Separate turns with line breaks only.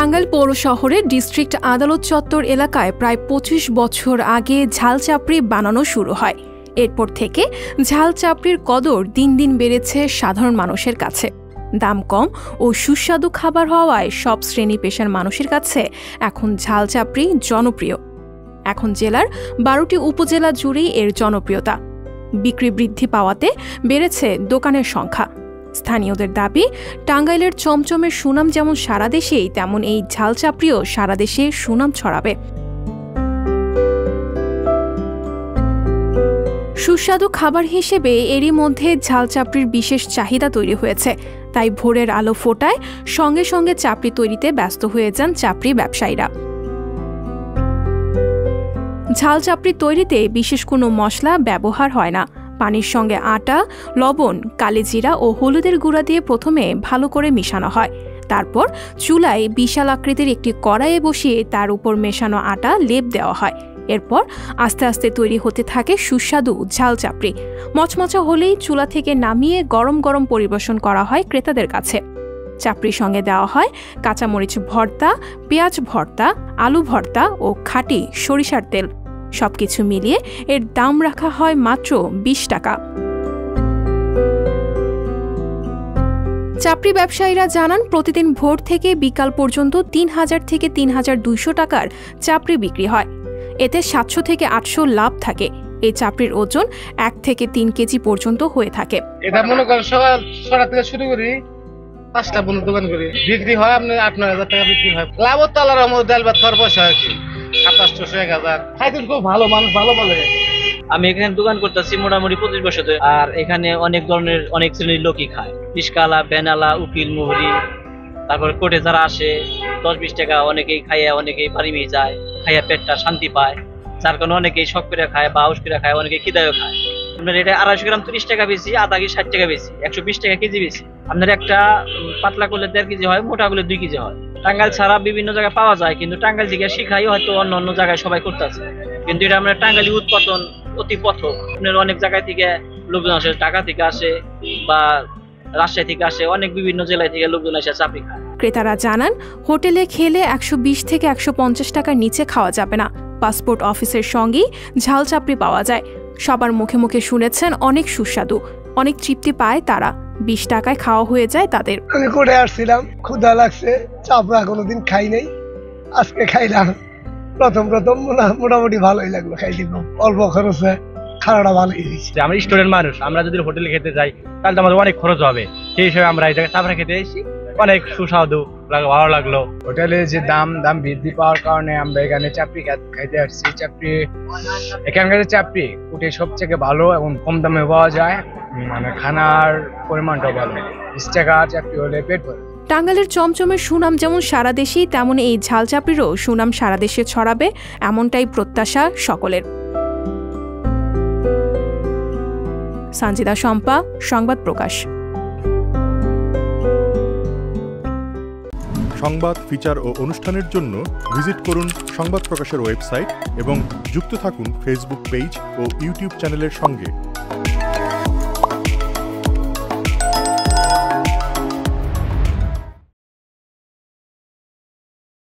টাঙ্গাইল পৌর শহরের ডিস্ট্রিক্ট আদালত চত্বর এলাকায় প্রায় ২৫ বছর আগে ঝাল চাপড়ি বানানো শুরু হয়। এরপর থেকে ঝাল চাপড়ির কদর দিন দিন বেড়েছে সাধারণ মানুষের কাছে। দাম কম ও সুস্বাদু খাবার হওয়ায় সব শ্রেণী পেশার মানুষের কাছে এখন ঝাল চাপড়ি জনপ্রিয়। এখন জেলার ১২টি উপজেলা জুড়েই এর জনপ্রিয়তা। বিক্রি বৃদ্ধি পাওয়াতে বেড়েছে দোকানের সংখ্যা। স্থানীয়দের দাবি, টাঙ্গাইলের চমচমের সুনাম যেমন সারা দেশেই, তেমন এই ঝাল চাপড়িও সারা দেশে সুনাম ছড়াবে। সুস্বাদু খাবার হিসেবে এরই মধ্যে ঝাল চাপড়ির বিশেষ চাহিদা তৈরি হয়েছে। তাই ভোরের আলো ফোটায় সঙ্গে সঙ্গে চাপড়ি তৈরিতে ব্যস্ত হয়ে যান চাপড়ি ব্যবসায়ীরা। ঝাল চাপড়ি তৈরিতে বিশেষ কোনো মশলা ব্যবহার হয় না। পানির সঙ্গে আটা, লবণ, কালিজিরা ও হলুদের গুঁড়া দিয়ে প্রথমে ভালো করে মিশানো হয়। তারপর চুলায় বিশাল আকৃতির একটি কড়াইয়ে বসিয়ে তার উপর মেশানো আটা লেপ দেওয়া হয়। এরপর আস্তে আস্তে তৈরি হতে থাকে সুস্বাদু ঝাল চাপড়ি। মচমচা হলেই চুলা থেকে নামিয়ে গরম গরম পরিবেশন করা হয় ক্রেতাদের কাছে। চাপড়ির সঙ্গে দেওয়া হয় কাঁচামরিচ ভর্তা, পেঁয়াজ ভর্তা, আলু ভর্তা ও খাঁটি সরিষার তেল। সবকিছু মিলিয়ে এর দাম রাখা হয় মাত্র ২০ টাকা। চাপড়ি ব্যবসায়ীরা জানান, প্রতিদিন ভোর থেকে বিকাল পর্যন্ত ৩,০০০ থেকে ৩,২০০ টাকার চাপড়ি বিক্রি হয়। এতে ৭০০ থেকে ৮০০ লাভ থাকে। এই চাপড়ির ওজন ১ থেকে ৩ কেজি পর্যন্ত হয়ে থাকে।
এটা মনে করেন সকাল ৬টা থেকে শুরু করি, ৫টা পর্যন্ত দোকান করি। বিক্রি হয় আপনার ৮-৯ হাজার টাকা বিক্রি হয়। লাভও তো আল্লাহর রহমতে ডাল ভাত খাওয়ার পয়সা আর কি। ২৭০০-১,০০০ খাইতে খুব ভালো, মানুষ ভালো বলে।
আমি এখানে দোকান করতেছি মোটামুটি ২৫ বছর ধরে। আর এখানে অনেক ধরনের অনেক শ্রেণীর লোকই খায়। রিস্কাওয়ালা, ভ্যানওয়ালা, উকিল, মুহুরি, তারপরে কোর্টে যারা আসে ১০-২০ টাকা অনেকেই খাইয়া অনেকেই বাড়ি নিয়ে যায়, খাইয়া পেটটা শান্তি পায়। যার কারণে অনেকেই শখ করে খায় বা আউশ করে খায়, অনেকে খিদায়ও খায়। আপনার এটা ২৫০ গ্রাম ৩০ টাকা বেশি, আধা কেজি ৬০ টাকা বেশি, ১২০ টাকা কেজি বেশি। আপনার একটা পাতলা করলে ১.৫ কেজি হয়, মোটা করলে ২ কেজি হয়। টাঙ্গাইল ছাড়া বিভিন্ন জায়গায় পাওয়া যায়, কিন্তু টাঙ্গাইল থেকে শিখাই হয়তো অন্য অন্য জায়গায় সবাই করতেছে। কিন্তু এটা আমরা টাঙ্গাইলি উৎপাদন অতি প্রথম। আপনার অনেক জায়গায় থেকে লোকজন আসে, ঢাকা থেকে আসে বা রাজশাহী থেকে আসে, অনেক বিভিন্ন জেলায় থেকে লোকজন আসে চাপড়ি খায়।
ক্রেতারা জানান, হোটেলে খেলে ১২০ থেকে ১৫০ টাকার নিচে খাওয়া যাবে না। পাসপোর্ট অফিসের সঙ্গেই ঝাল চাপড়ি পাওয়া যায়। সবার মুখে মুখে শুনেছেন অনেক সুস্বাদু, অনেক তৃপ্তি পায় তারা। ২০ টাকায় খাওয়া হয়ে যায় তাদের।
আমি করে আসছিলাম, ক্ষুধা লাগছে, চাপড়া কোনোদিন খাই নাই, আজকে খাইলাম। প্রথম মোটামুটি ভালোই লাগলো, খাই দিব অল্প খরচে, খাওয়াটা ভালোই হয়েছে।
আমরা স্টুডেন্ট মানুষ, আমরা যদি হোটেলে খেতে যাই তাহলে তো আমাদের অনেক খরচ হবে। সেই হিসেবে আমরা এই জায়গায় চাপড়া খেতে এসেছি, অনেক সুস্বাদু, ভালো লাগলো।
হোটেলে যে দাম বৃদ্ধি পাওয়ার কারণে আমরা এখানে চাপড়ি খাইতে আসছি। চাপড়ি এখানকার চাপড়ি কুটে সবথেকে ভালো এবং কম দামে পাওয়া যায়, মানে খানার পরিমাণটাও ভালো। ২০ টাকা চাপড়ি হলে পেট ভরে।
টাঙ্গাইলের চমচমের সুনাম যেমন সারা দেশেই, তেমন এই ঝাল চাপড়িরও সুনাম সারা দেশে ছড়াবে, এমনটাই প্রত্যাশা সকলের। সানজিদা শম্পা, সংবাদ প্রকাশ।
সংবাদ, ফিচার ও অনুষ্ঠানের জন্য ভিজিট করুন সংবাদ প্রকাশের ওয়েবসাইট এবং যুক্ত থাকুন ফেসবুক পেজ ও ইউটিউব চ্যানেলের সঙ্গে।